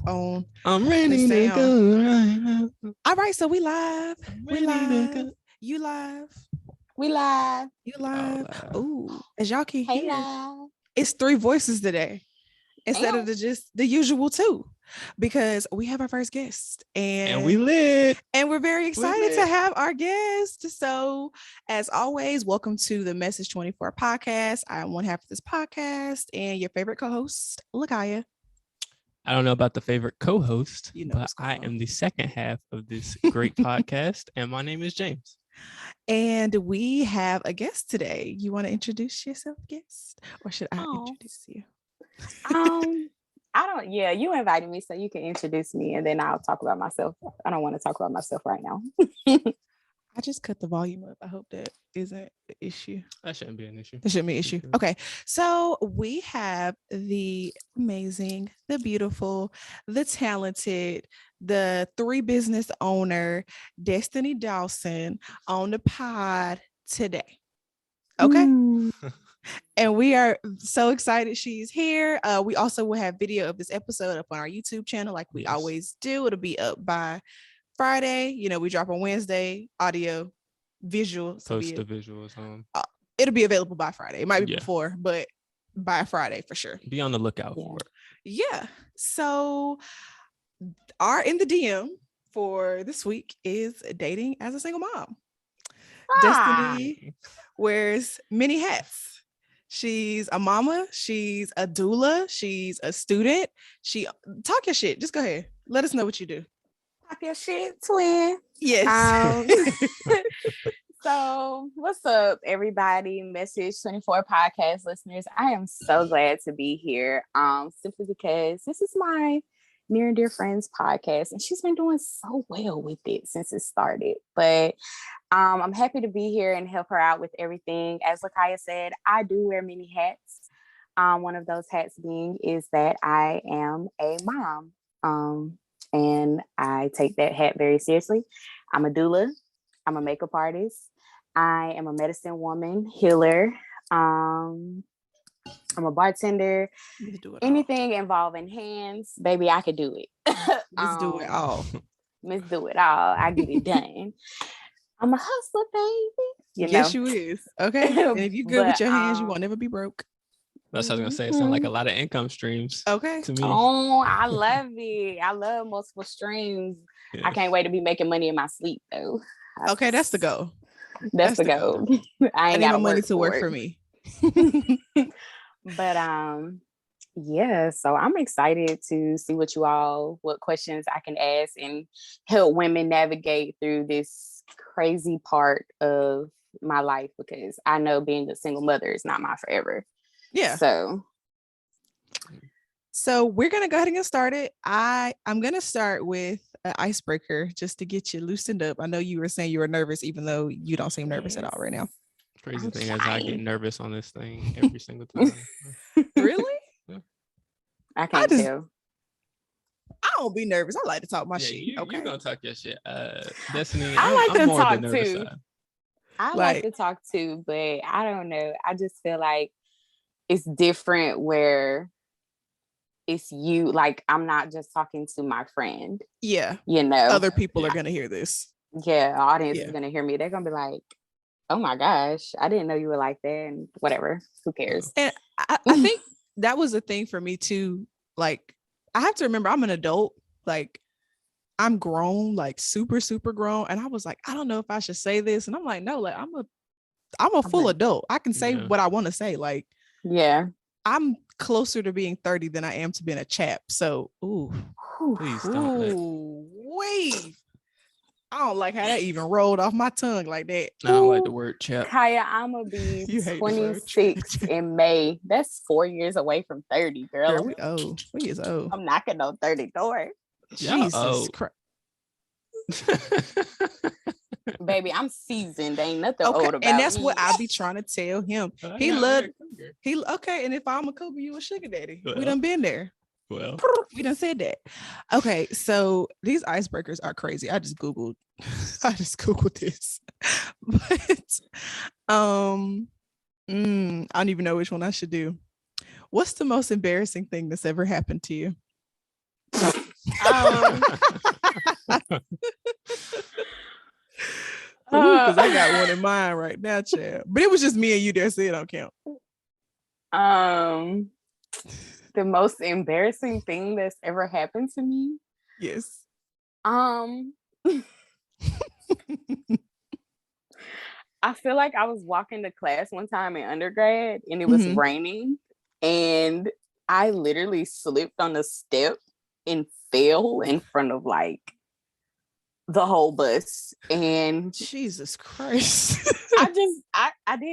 on I'm ready to go right now. All right, so we live. We live. Go. You live. We live. You live. Ooh, as y'all can Hey, hear, live. it's 3 voices today instead of just the usual 2, because we have our first guest And we lit. And we're very excited to have our guest. So, as always, welcome to the Message 24 podcast. I'm one half of this podcast and your favorite co-host, Lakhia. I don't know about the favorite co-host, You know but I am the second half of this great podcast, and my name is James. And we have a guest today. You want to introduce yourself, guest, or should I introduce you? I don't. Yeah, you invited me, so you can introduce me, and then I'll talk about myself. I don't want to talk about myself right now. I just cut the volume up. I hope that isn't an issue. That shouldn't be an issue. That shouldn't be an issue. Okay. So we have the amazing, the beautiful, the talented, the 3 business owner, Destiny Dawson, on the pod today. Okay. And we are so excited she's here. We also will have video of this episode up on our YouTube channel like we always do. It'll be up by Friday. You know, we drop on Wednesday, audio, visual. Post the visuals on. It'll be available by Friday. It might be before, but by Friday for sure. Be on the lookout for it. Yeah. So our in the DM for this week is dating as a single mom. Destiny wears many hats. She's a mama. She's a doula. She's a student. Talk your shit. Just go ahead. Let us know what you do. Talk your shit, twin. Yes. So what's up, everybody? Message 24 podcast listeners. I am so glad to be here. Simply because this is my near and dear friend's podcast, and she's been doing so well with it since it started. But I'm happy to be here and help her out with everything. As Lakhia said, I do wear many hats. One of those hats is that I am a mom. And I take that hat very seriously. I'm a doula. I'm a makeup artist. I am a medicine woman, healer. I'm a bartender. Anything involving hands, baby, I could do it. Let's do it all. Let's do it all. I get it done. I'm a hustler, baby. Yes, you is. Okay. And if you're good with your hands, you won't never be broke. That's what I was gonna say. It sounds like a lot of income streams. Okay. To me. Oh, I love it. I love multiple streams. Yes. I can't wait to be making money in my sleep though. Okay, that's the goal. That's the goal. I ain't got money to work for me. But yeah, so I'm excited to see what questions I can ask and help women navigate through this crazy part of my life, because I know being a single mother is not my forever. Yeah. So we're gonna go ahead and get started. I'm gonna start with an icebreaker just to get you loosened up. I know you were saying you were nervous, even though you don't seem nervous at all right now. Crazy thing is I get nervous on this thing every single time. Really? Yeah. I can't tell. I don't be nervous. I like to talk my shit. You're gonna talk your shit. Destiny, I like to talk too. Side. I like to talk too, but I don't know. I just feel like it's different where it's you. Like, I'm not just talking to my friend. Yeah. You know, other people are going to hear this. Yeah. Audience is going to hear me. They're going to be like, oh my gosh, I didn't know you were like that, and whatever. Who cares? And I think that was a thing for me too. Like, I have to remember I'm an adult. Like, I'm grown, like super, super grown. And I was like, I don't know if I should say this. And I'm like, no, like I'm a full adult. I can say what I want to say. Like, yeah, I'm closer to being 30 than I am to being a chap. So, please don't. Wait. I don't like how that even rolled off my tongue like that. I don't like the word chap. Kaya, I'm gonna be 26 in May. That's 4 years away from 30, girl. We old. We is old. I'm knocking on 30 door. Jesus Christ. Baby, I'm seasoned. Ain't nothing old about me. And that's what I be trying to tell him. He okay. And if I'm a cougar, you a sugar daddy. We done been there. Well, we done said that. Okay, so these icebreakers are crazy. I just googled this, but I don't even know which one I should do. What's the most embarrassing thing that's ever happened to you? Because I got one in mind right now, child. But it was just me and you there, so it don't count. The most embarrassing thing that's ever happened to me. Yes. I feel like I was walking to class one time in undergrad and it was raining and I literally slipped on the step and fell in front of like the whole bus. And Jesus Christ. I didn't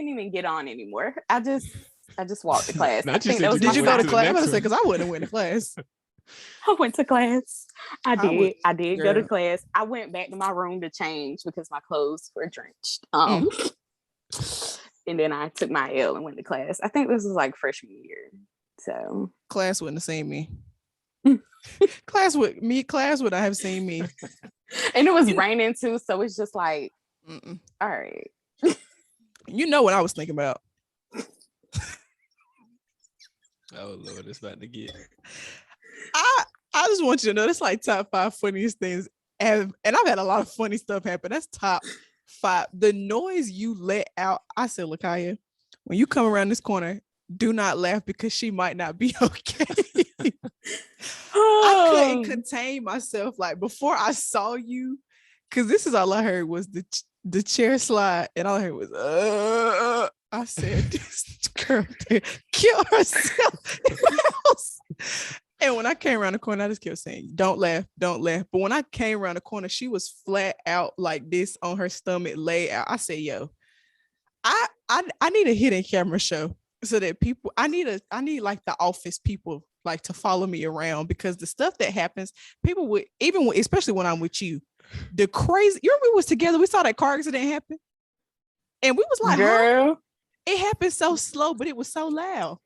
even get on anymore. I just walked to class. I think that was Did you go to class? I'm going gonna say because I wouldn't have went to class. I went to class. I did girl. go to class. I went back to my room to change because my clothes were drenched. And then I took my L and went to class. I think this was like freshman year. So class wouldn't have seen me. class would not have seen me. And it was raining too, so it's just like, all right. You know what I was thinking about. Oh Lord, it's about to get. I just want you to know that's like top 5 funniest things ever. And I've had a lot of funny stuff happen. That's top 5. The noise you let out. I said, Lakhia, when you come around this corner, do not laugh because she might not be okay. I couldn't contain myself. Like before I saw you, because this is all I heard was the chair slide, and all I heard was I said, this girl did kill herself in the house. And when I came around the corner, I just kept saying, don't laugh, don't laugh. But when I came around the corner, she was flat out like this on her stomach, laid out. I said, yo, I need a hidden camera show so that people, I need like the office people like to follow me around, because the stuff that happens, people would, especially when I'm with you, the crazy, you remember we was together, we saw that car accident happen. And we was like, girl, huh? It happened so slow, but it was so loud.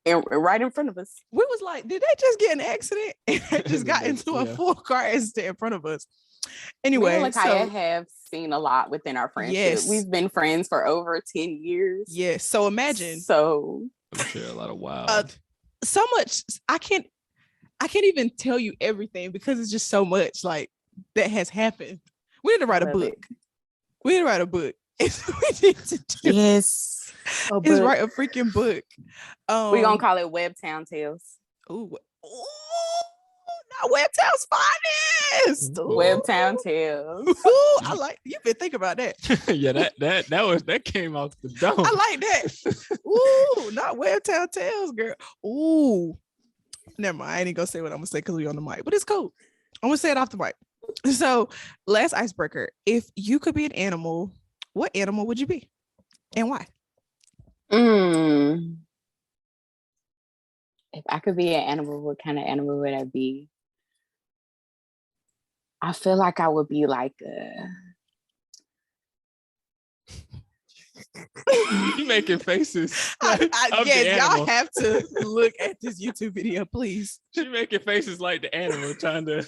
And right in front of us. We was like, did they just get an accident? And they just got into a full car accident in front of us. Anyway, me and Lakhia have seen a lot within our friendship. Yes. We've been friends for over 10 years. Yes. So imagine. So I'm sure a lot of wild. So much. I can't even tell you everything because it's just so much like that has happened. We need to write a book. We need to write a book. We need to do. Yes. Is write a freaking book. We're gonna call it Webtown Tales. Ooh, not Webtown's finest. Webtown Tales. Ooh, I like. You've been thinking about that. Yeah, that came off the dome. I like that. Ooh, not Webtown Tales, girl. Ooh, never mind. I ain't gonna say what I'm gonna say because we on the mic, but it's cool. I'm gonna say it off the mic. So, last icebreaker: if you could be an animal, what animal would you be, and why? If I could be an animal, what kind of animal would I be? I feel like I would be like You making faces. Yes, y'all have to look at this YouTube video, please. She making faces like the animal trying to.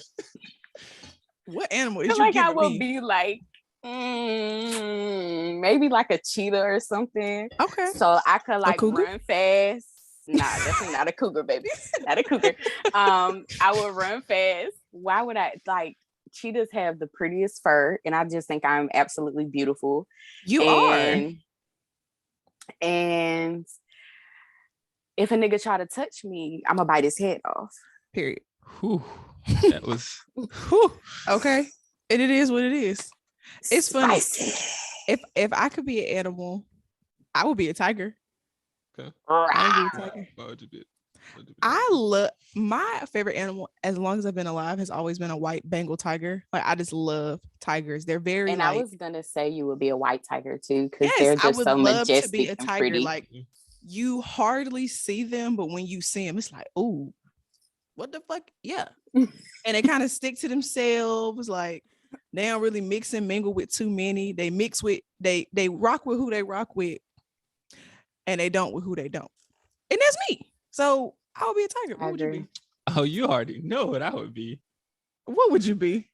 What animal is I feel you like I giving would me? be like maybe like a cheetah or something. Okay. So I could like run fast. Nah, definitely not a cougar, baby. Not a cougar. I would run fast. Why would I like cheetahs have the prettiest fur? And I just think I'm absolutely beautiful. You are. And if a nigga try to touch me, I'm gonna bite his head off. Period. Whew. That was okay. And it is what it is. It's funny. Spicy. If I could be an animal, I would be a tiger. okay. I would be a tiger. What would you be? I love my favorite animal as long as I've been alive has always been a white Bengal tiger. Like I just love tigers. They're very and like, I was gonna say you would be a white tiger too, because yes, they're I just would so love majestic to be a and tiger. pretty. Like you hardly see them, but when you see them, it's like, ooh, what the fuck? Yeah. And they kind of stick to themselves. Like they don't really mix and mingle with too many. They mix with they rock with who they rock with, and they don't with who they don't. And that's me. So I would be a tiger. What would you be? Oh, you already know what I would be. What would you be?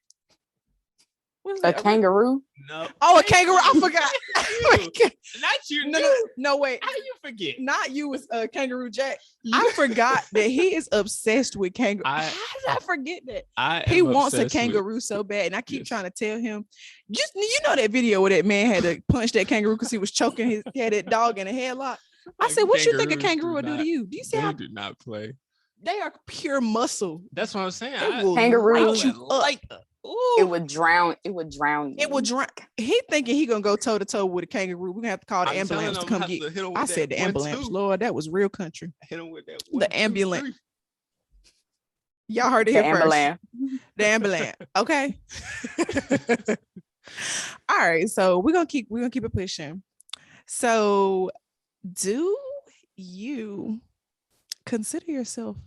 What's A that? kangaroo? No. Oh, a kangaroo. I forgot. Not you. No, wait. How you forget? Not you, was Kangaroo Jack. I forgot that he is obsessed with kangaroo. How did I forget that? He wants a kangaroo so bad, and I keep trying to tell him. You know that video where that man had to punch that kangaroo because he was choking he had that dog in a headlock. I said, "What you think a kangaroo would do to you? Do you see they how do not play? They are pure muscle. That's what I'm saying. They will Kangaroo. light you up. It would drown. It would drown you. It would drown. He thinking he gonna go toe to toe with a kangaroo. We're gonna have to call the ambulance to come get. I said the ambulance. Lord, that was real country. Hit him with that. The ambulance. Y'all heard it here first. The ambulance. Okay. All right. So we're gonna keep it pushing. So, do you consider yourself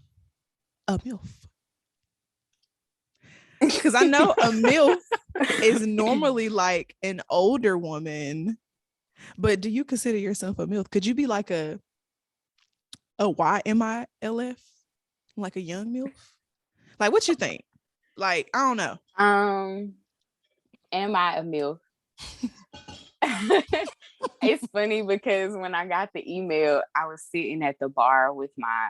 a MILF? Because I know a MILF is normally like an older woman, but do you consider yourself a MILF? Could you be like a YMILF, like a young MILF? Like, what you think? Like, I don't know. Am I a MILF? It's funny because when I got the email, I was sitting at the bar with my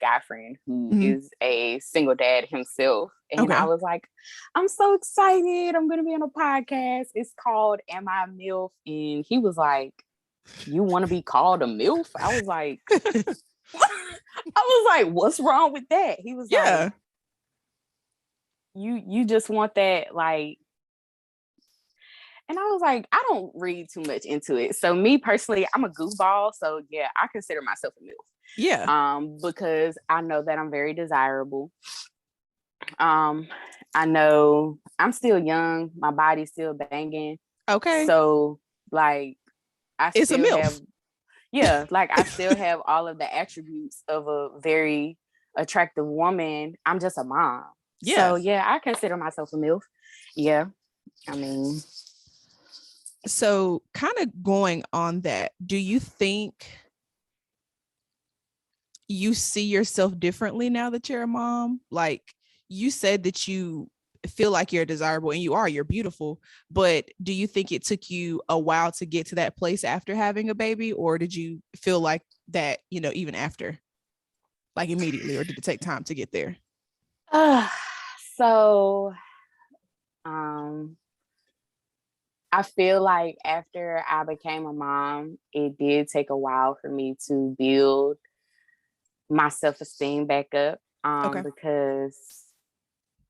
guy friend who is a single dad himself. And I was like, I'm so excited. I'm going to be on a podcast. It's called Am I a MILF? And he was like, you want to be called a MILF? I was like, what's wrong with that? He was like, you just want that, like. And I was like, I don't read too much into it. So me personally, I'm a goofball. So yeah, I consider myself a MILF. Yeah. Because I know that I'm very desirable. I know I'm still young. My body's still banging. Okay. So like, it's still a MILF. I still have all of the attributes of a very attractive woman. I'm just a mom. Yeah. So yeah, I consider myself a MILF. Yeah. I mean. So kind of going on that, do you think you see yourself differently now that you're a mom? Like, you said that you feel like you're desirable, and you're beautiful, but do you think it took you a while to get to that place after having a baby, or did you feel like that, even after, like immediately, or did it take time to get there? So I feel like after I became a mom, it did take a while for me to build my self-esteem back up, because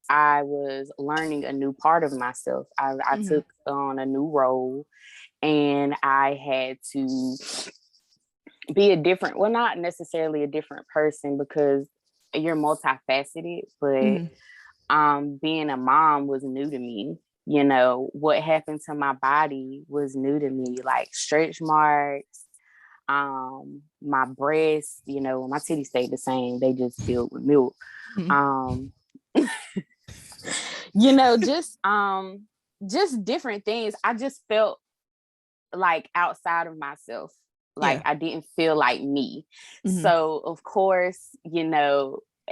I was learning a new part of myself. I took on a new role, and I had to be not necessarily a different person, because you're multifaceted, but being a mom was new to me. What happened to my body was new to me, like stretch marks, my breasts, my titties stayed the same. They just filled with milk. Just different things. I just felt like outside of myself. Like I didn't feel like me. So of course,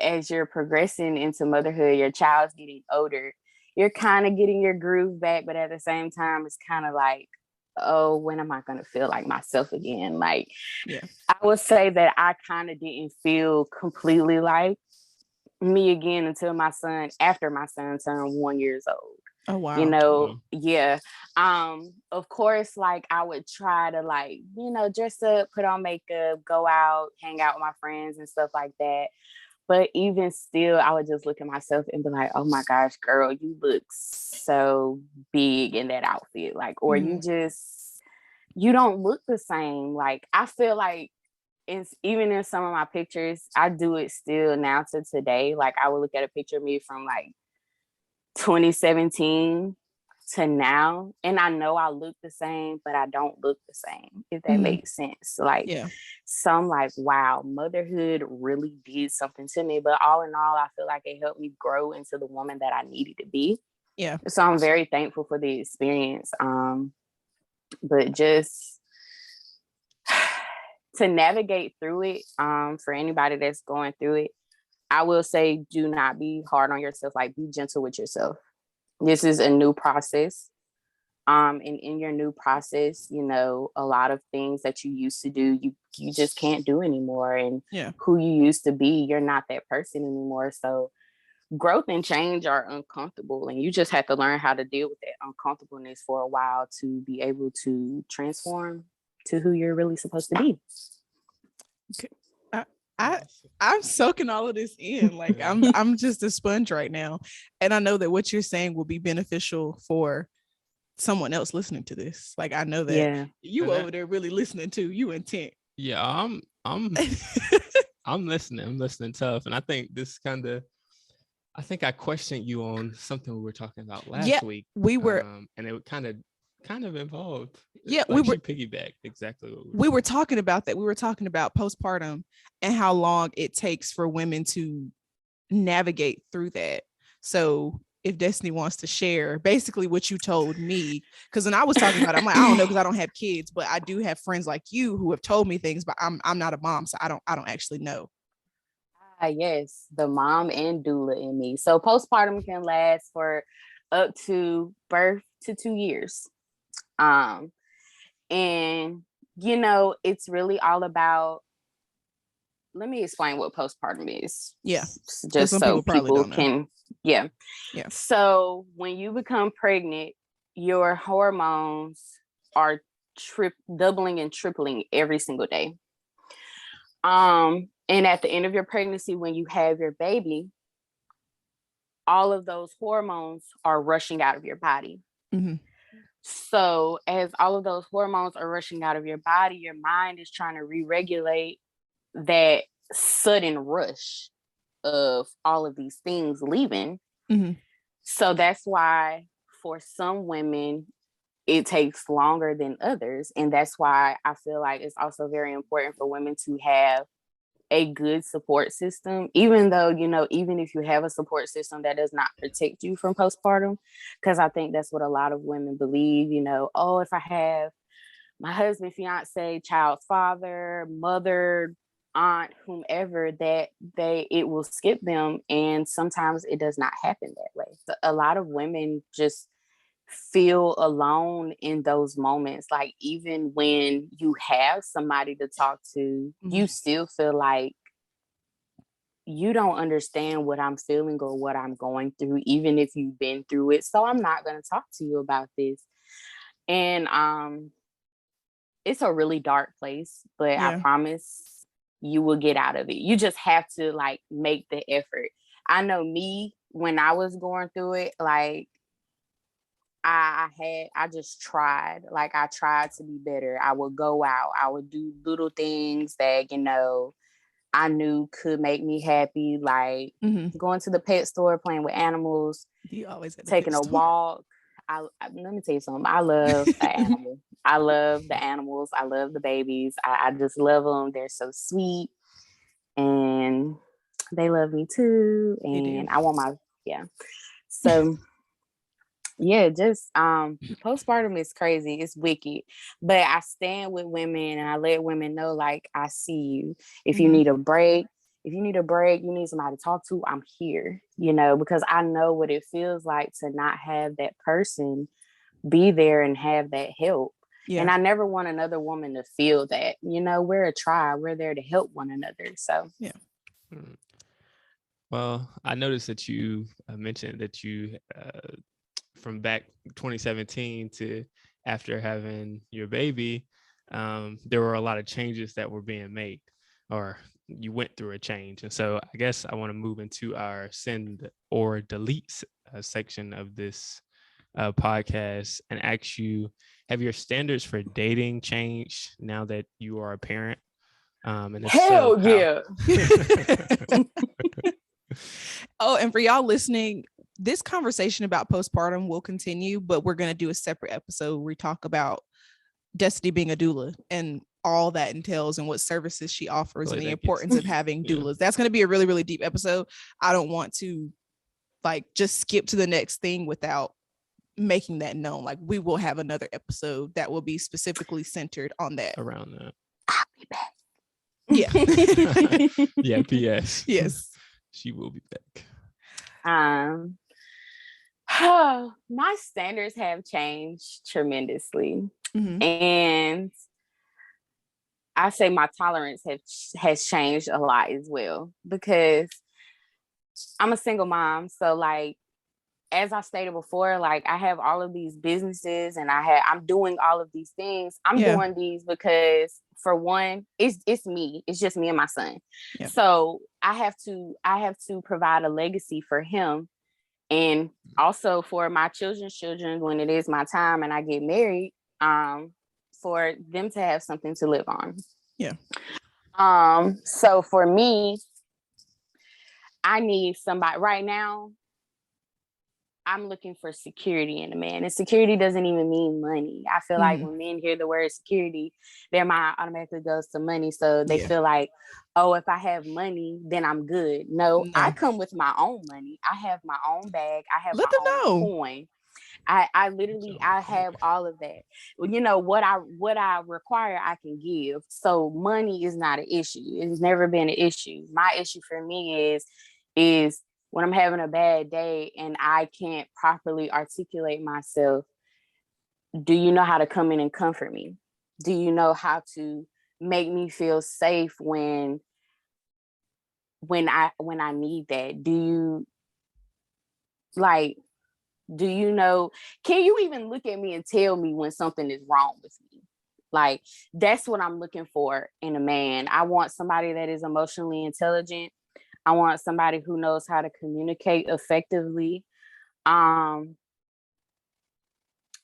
as you're progressing into motherhood, your child's getting older, you're kind of getting your groove back, but at the same time, it's kind of like, oh, when am I going to feel like myself again? Like, I would say that I kind of didn't feel completely like me again until after my son turned 1 year old. Oh, wow. Yeah. Of course, like I would try to like, dress up, put on makeup, go out, hang out with my friends and stuff like that. But even still, I would just look at myself and be like, oh my gosh, girl, you look so big in that outfit. Like, or you don't look the same. Like, I feel like even in some of my pictures, I do it still now to today. Like, I would look at a picture of me from like 2017 to now, and I know I look the same, but I don't look the same, if that makes sense. Like, so I'm like, wow, motherhood really did something to me. But all in all, I feel like it helped me grow into the woman that I needed to be. Yeah. So I'm very thankful for the experience. But just to navigate through it, for anybody that's going through it, I will say, do not be hard on yourself. Like, be gentle with yourself. This is a new process. And in your new process, you know, a lot of things that you used to do, you just can't do anymore. And who you used to be, you're not that person anymore. So growth and change are uncomfortable, and you just have to learn how to deal with that uncomfortableness for a while to be able to transform to who you're really supposed to be. Okay. I'm soaking all of this in. Like I'm just a sponge right now. And I know that what you're saying will be beneficial for someone else listening to this. Like I know that you over there really listening to you intent. Yeah, I'm I'm listening. I'm listening tough. And I think I think I questioned you on something we were talking about last week. We were and it kind of involved. Yeah, like she piggybacked exactly what we were talking about that. We were talking about postpartum and how long it takes for women to navigate through that. So if Destiny wants to share basically what you told me, because when I was talking about it, I'm like, I don't know, because I don't have kids, but I do have friends like you who have told me things, but I'm not a mom, so I don't actually know. Yes, the mom and doula in me. So postpartum can last for up to birth to 2 years. And you know, it's really all about, let me explain what postpartum is. Yeah. Just so people can, yeah. So when you become pregnant, your hormones are doubling and tripling every single day. And at the end of your pregnancy, when you have your baby, all of those hormones are rushing out of your body. Mm-hmm. So as all of those hormones are rushing out of your body, your mind is trying to re-regulate that sudden rush of all of these things leaving. Mm-hmm. So that's why for some women, it takes longer than others. And that's why I feel like it's also very important for women to have a good support system, even though, you know, even if you have a support system, that does not protect you from postpartum. Because I think that's what a lot of women believe, you know, oh, if I have my husband, fiance, child's father, mother, aunt, whomever, that it will skip them. And sometimes it does not happen that way. So a lot of women just feel alone in those moments. Like even when you have somebody to talk to, you still feel like you don't understand what I'm feeling or what I'm going through, even if you've been through it. So I'm not going to talk to you about this. And it's a really dark place, but I promise you will get out of it. You just have to like make the effort. I know me, when I was going through it, like I just tried. Like I tried to be better. I would go out. I would do little things that, you know, I knew could make me happy, like going to the pet store, playing with animals, taking a walk. Let me tell you something. I love an animal. I love the animals. I love the babies. I just love them. They're so sweet, and they love me too. And I want So yeah, just postpartum is crazy. It's wicked. But I stand with women and I let women know, like, I see you. If you need a break, you need somebody to talk to, I'm here, you know, because I know what it feels like to not have that person be there and have that help. Yeah. And I never want another woman to feel that, you know, we're a tribe. We're there to help one another. So yeah. Well, I noticed that you mentioned that you from back 2017 to after having your baby, there were a lot of changes that were being made, or you went through a change. And so I guess I want to move into our send or delete section of this podcast and ask you, have your standards for dating changed now that you are a parent? And hell yeah. Oh, and for y'all listening, this conversation about postpartum will continue, but we're going to do a separate episode where we talk about Destiny being a doula and all that entails and what services she offers and the importance of having doulas. That's going to be a really, really deep episode. I don't want to like just skip to the next thing without making that known. Like we will have another episode that will be specifically centered on that. Around that. I'll be back. Yeah. Yeah, P.S. Yes. She will be back. My standards have changed tremendously. Mhm. And I say my tolerance has changed a lot as well, because I'm a single mom. So like, as I stated before, like I have all of these businesses and I'm doing all of these things. I'm Yeah. doing these because, for one, it's me. It's just me and my son. Yeah. So I have to provide a legacy for him, and also for my children's children when it is my time and I get married, for them to have something to live on. Yeah. So for me, I need somebody right now. I'm looking for security in a man. And security doesn't even mean money. I feel like when men hear the word security, their mind automatically goes to money. So they feel like, oh, if I have money, then I'm good. No, I come with my own money. I have my own bag. I have Let my them own know. coin. I literally, I have all of that. You know, what I require, I can give. So money is not an issue. It's never been an issue. My issue for me is when I'm having a bad day and I can't properly articulate myself. Do you know how to come in and comfort me? Do you know how to make me feel safe when I need that? Do you know, can you even look at me and tell me when something is wrong with me? Like, that's what I'm looking for in a man. I want somebody that is emotionally intelligent. I want somebody who knows how to communicate effectively. And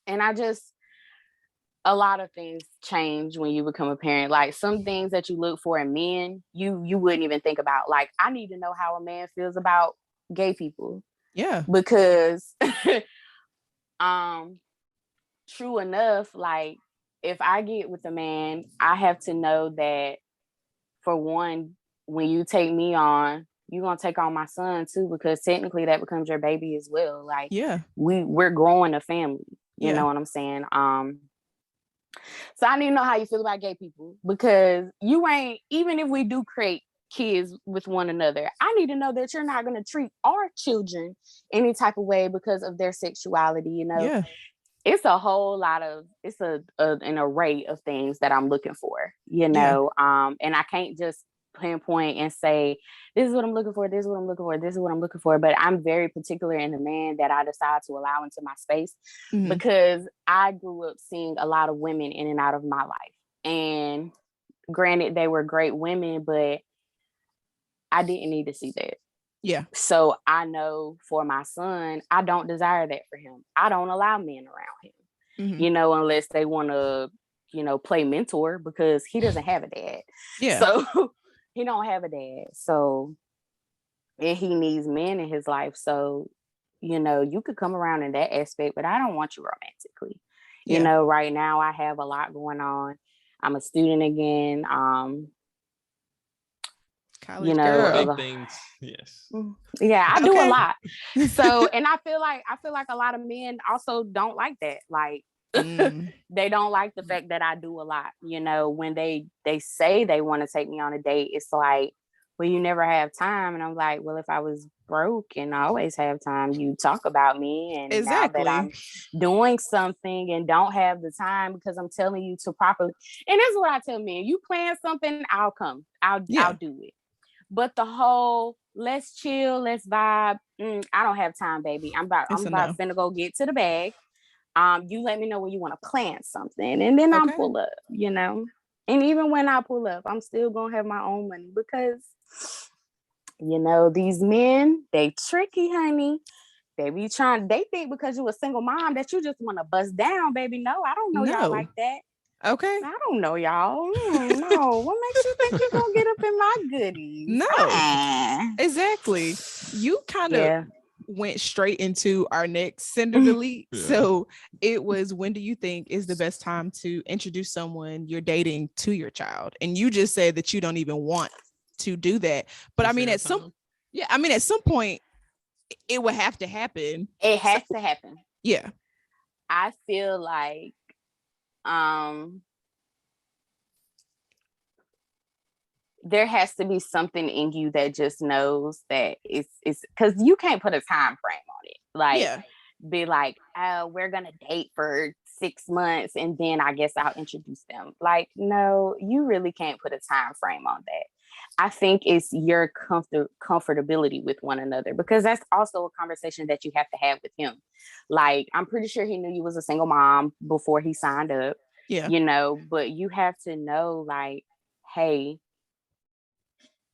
a lot of things change when you become a parent. Like, some things that you look for in men, you wouldn't even think about. Like, I need to know how a man feels about gay people. Yeah. Because true enough, like, if I get with a man, I have to know that, for one, when you take me on, you're gonna take on my son too, because technically that becomes your baby as well. Like, Yeah. we're growing a family. You Yeah. know what I'm saying? So I need to know how you feel about gay people, because you ain't, even if we do create kids with one another, I need to know that you're not going to treat our children any type of way because of their sexuality. You know, Yeah. it's a whole lot of, it's an array of things that I'm looking for, you Yeah. know. And I can't just pinpoint and say, this is what I'm looking for, this is what I'm looking for, this is what I'm looking for. But I'm very particular in the man that I decide to allow into my space, because I grew up seeing a lot of women in and out of my life. And granted, they were great women, but I didn't need to see that. Yeah. So I know for my son, I don't desire that for him. I don't allow men around him, you know, unless they want to, you know, play mentor, because he doesn't have a dad. Yeah. So he don't have a dad. So, and he needs men in his life. So, you know, you could come around in that aspect, but I don't want you romantically. You know, right now I have a lot going on. I'm a student again. College You know, big things. Yes. yeah, I do a lot. So, and I feel like a lot of men also don't like that. Like, they don't like the fact that I do a lot. You know, when they say they want to take me on a date, it's like, well, you never have time. And I'm like, well, if I was broke and I always have time, you talk about me. And now that I'm doing something and don't have the time because I'm telling you to properly, and this is what I tell men: you plan something, I'll come, I'll do it. But the whole let's chill, let's vibe, I don't have time, baby. I'm about finna go get to the bag. You let me know when you want to plan something, and then I'll pull up, you know. And even when I pull up, I'm still gonna have my own money, because, you know, these men, they tricky, honey. They think because you a single mom that you just want to bust down, baby. No, I don't know y'all like that. Okay. I don't know y'all. No. What makes you think you're gonna get up in my goodies? No. Exactly. You kind of went straight into our next sender delete. So it was, when do you think is the best time to introduce someone you're dating to your child? And you just said that you don't even want to do that. But I mean, at some point it would have to happen. It has to happen. Yeah. I feel like there has to be something in you that just knows that it's because you can't put a time frame on it. Like, be like, oh, we're gonna date for 6 months and then I guess I'll introduce them. Like, no, you really can't put a time frame on that. I think it's your comfortability with one another, because that's also a conversation that you have to have with him. Like, I'm pretty sure he knew you was a single mom before he signed up, Yeah. but you have to know, like, hey,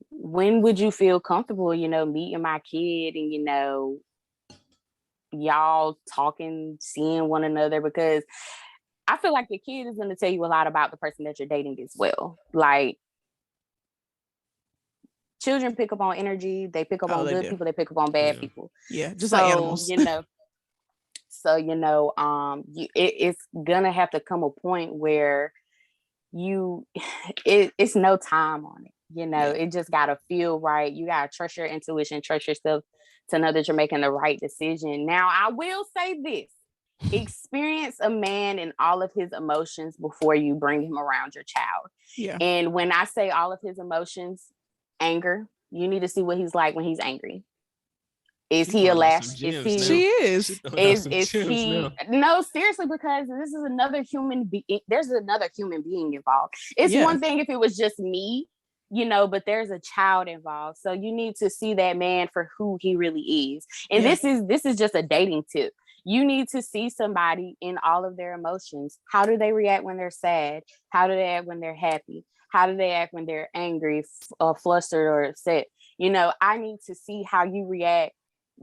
when would you feel comfortable, meeting my kid and, y'all talking, seeing one another? Because I feel like the kid is going to tell you a lot about the person that you're dating as well. Like, children pick up on energy, they pick up Oh, on they good do. people, they pick up on bad people. Yeah, just like animals. It's gonna have to come a point where it's no time on it. It just gotta feel right. You gotta trust your intuition, trust yourself to know that you're making the right decision. Now, I will say this: experience a man in all of his emotions before you bring him around your child. Yeah. And when I say all of his emotions, anger, you need to see what he's like when he's angry. Is he a lash? Is he? She is. Is he? No, seriously, because this is another human being. There's another human being involved. It's one thing if it was just me, but there's a child involved. So you need to see that man for who he really is. And this is just a dating tip. You need to see somebody in all of their emotions. How do they react when they're sad? How do they act when they're happy? How do they act when they're angry, flustered, or upset? I need to see how you react.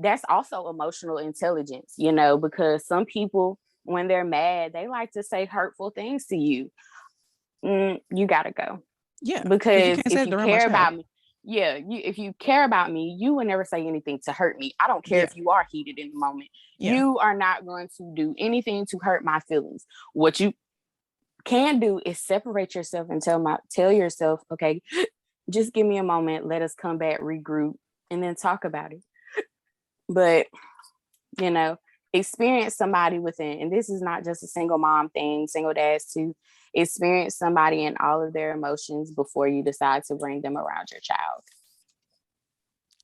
That's also emotional intelligence, because some people, when they're mad, they like to say hurtful things to you. You gotta go. Yeah. Because if you care about me, if you care about me, you would never say anything to hurt me. I don't care if you are heated in the moment. Yeah. You are not going to do anything to hurt my feelings. What you can do is separate yourself and tell yourself, okay, just give me a moment. Let us come back, regroup, and then talk about it. But, experience somebody within, and this is not just a single mom thing, single dads too. Experience somebody in all of their emotions before you decide to bring them around your child.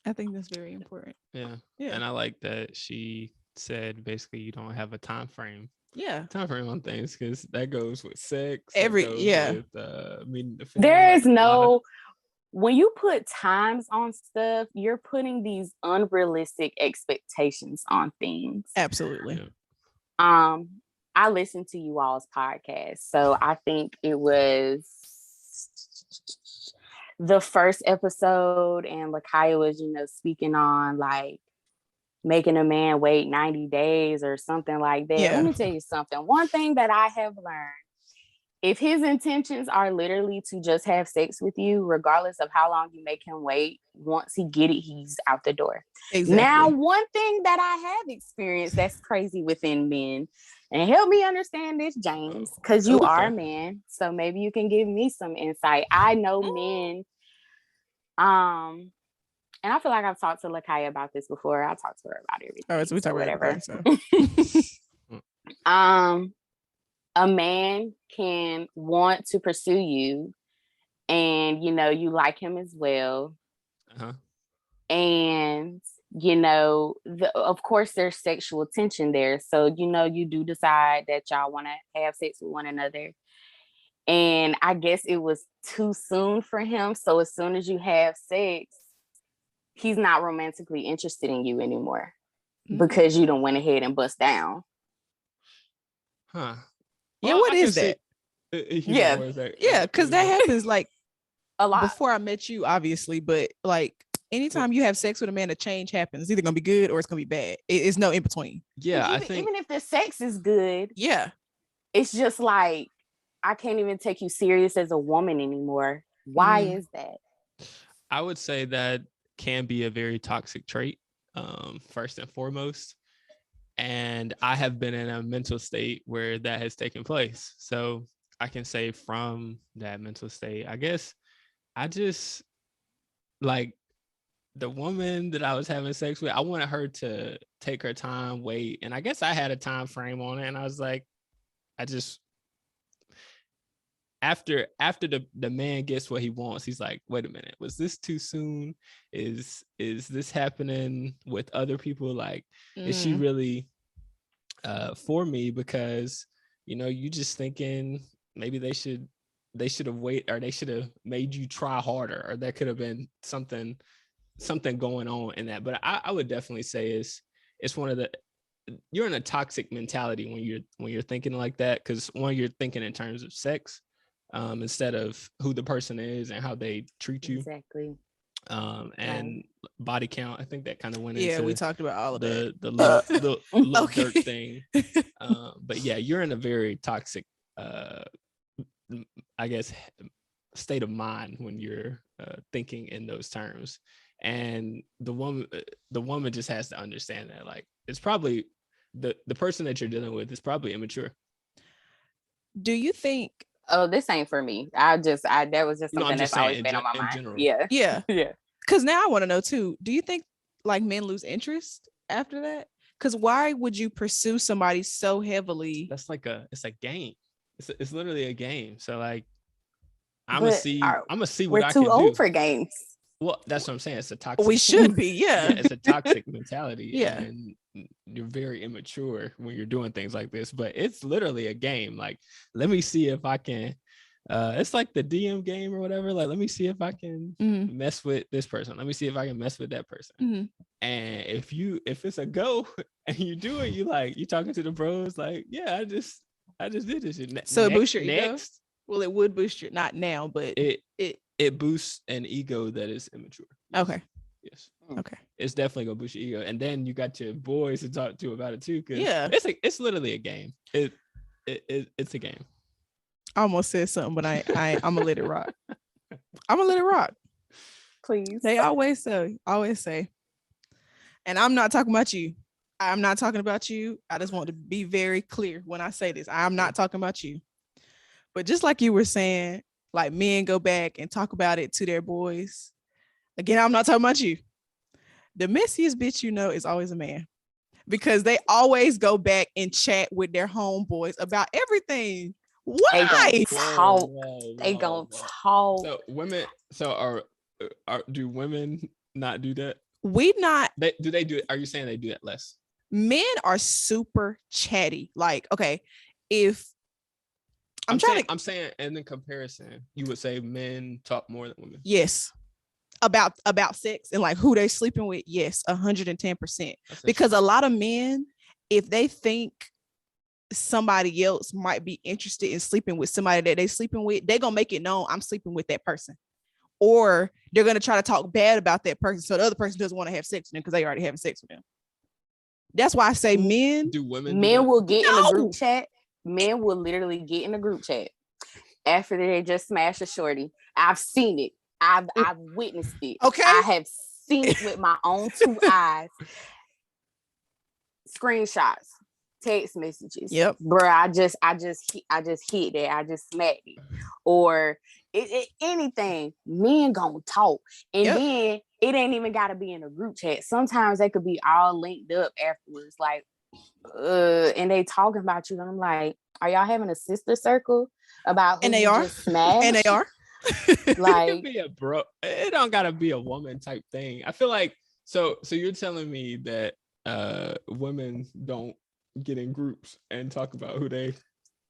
I think that's very important. Yeah. And I like that she said basically you don't have a time frame. Yeah. Time frame on things, because that goes with sex. With, meeting the family. There is no. When you put times on stuff, you're putting these unrealistic expectations on things. Absolutely. Yeah. I listened to you all's podcast, so I think it was the first episode, and Lakhia was, speaking on like making a man wait 90 days or something like that. Yeah. Let me tell you something. One thing that I have learned: if his intentions are literally to just have sex with you, regardless of how long you make him wait, once he get it, he's out the door. Exactly. Now, one thing that I have experienced that's crazy within men, and help me understand this, James, because you are a man, so maybe you can give me some insight. I know men, and I feel like I've talked to Lakhia about this before. I'll talk to her about everything. Oh, so we talk about whatever. A man can want to pursue you, and you like him as well. Uh-huh. And of course there's sexual tension there, so you do decide that y'all want to have sex with one another, and I guess it was too soon for him, so as soon as you have sex, he's not romantically interested in you anymore. Mm-hmm. Because you done went ahead and bust down. Well, yeah, what is that? Yeah, because that happens like a lot before I met you, obviously, but like anytime you have sex with a man, a change happens. It's either gonna be good or it's gonna be bad. It's no in between. Yeah, even if the sex is good, yeah, it's just like I can't even take you serious as a woman anymore. Why is that? I would say that can be a very toxic trait, first and foremost. And I have been in a mental state where that has taken place. So I can say from that mental state, I guess I just like the woman that I was having sex with, I wanted her to take her time, wait. And I guess I had a time frame on it. And I was like, I just, after the man gets what he wants, he's like, wait a minute, was this too soon? Is this happening with other people? Like, is she really for me, because you just thinking maybe they should have waited, or they should have made you try harder, or there could have been something going on in that. But I would definitely say it's one of the, you're in a toxic mentality when you're thinking like that, because one, you're thinking in terms of sex instead of who the person is and how they treat you. Exactly. And body count. I think that kind of went Yeah, into we talked about all of that. the little Okay. dirt thing. But yeah, you're in a very toxic I guess state of mind when you're thinking in those terms. And the woman just has to understand that, like, it's probably the person that you're dealing with is probably immature. Do you think? Oh, this ain't for me. That was just something that's always been on my mind. General. Yeah. Yeah. Because now I want to know too. Do you think like men lose interest after that? Because why would you pursue somebody so heavily? That's like it's a game. It's literally a game. So like, I'm gonna see what I can do. We're too old for games. Well, that's what I'm saying. It's a toxic. We should be, yeah. It's a toxic mentality. Yeah. And you're very immature when you're doing things like this. But it's literally a game. Like, let me see if I can. It's like the DM game or whatever. Like, let me see if I can mess with this person. Let me see if I can mess with that person. Mm-hmm. And if it's a go and you do it, you talking to the bros like, yeah, I just did this shit. So it boosts your ego? Next, well, it would boost your, not now, but it boosts an ego that is immature. Yes. Okay. Yes. Okay. It's definitely gonna boost your ego, and then you got your boys to talk to about it too. Cause yeah, it's literally a game. It's a game. I almost said something, but I'm gonna let it rock. I'm gonna let it rock. Please. They always say, and I'm not talking about you. I'm not talking about you. I just want to be very clear when I say this. I'm not talking about you. But just like you were saying, like men go back and talk about it to their boys. Again, I'm not talking about you. The messiest bitch is always a man, because they always go back and chat with their homeboys about everything. Why? They gonna talk. So women. Do women not do that? Do they do it? Are you saying they do that less? Men are super chatty. Like, okay, if I'm saying, and in comparison, you would say men talk more than women. Yes. About sex and like who they sleeping with. Yes, 110%. Because a lot of men, if they think somebody else might be interested in sleeping with somebody that they sleeping with, they're gonna make it known I'm sleeping with that person. Or they're gonna try to talk bad about that person so the other person doesn't want to have sex with them because they already having sex with them. That's why I say men. Do women? Men will get in a group chat. Men will literally get in a group chat after they just smash a shorty. I've seen it. I've witnessed it. Okay. I have seen it with my own two eyes. Screenshots, text messages. Yep. Bruh, I just hit that. I just smacked it. Or anything. Men gonna talk. And then it ain't even gotta be in a group chat. Sometimes they could be all linked up afterwards. Like, and they talking about you. And I'm like, are y'all having a sister circle about who and they you are just smashed? And they are. Like, it could be a bro. It don't gotta be a woman type thing. I feel like so you're telling me that women don't get in groups and talk about who they.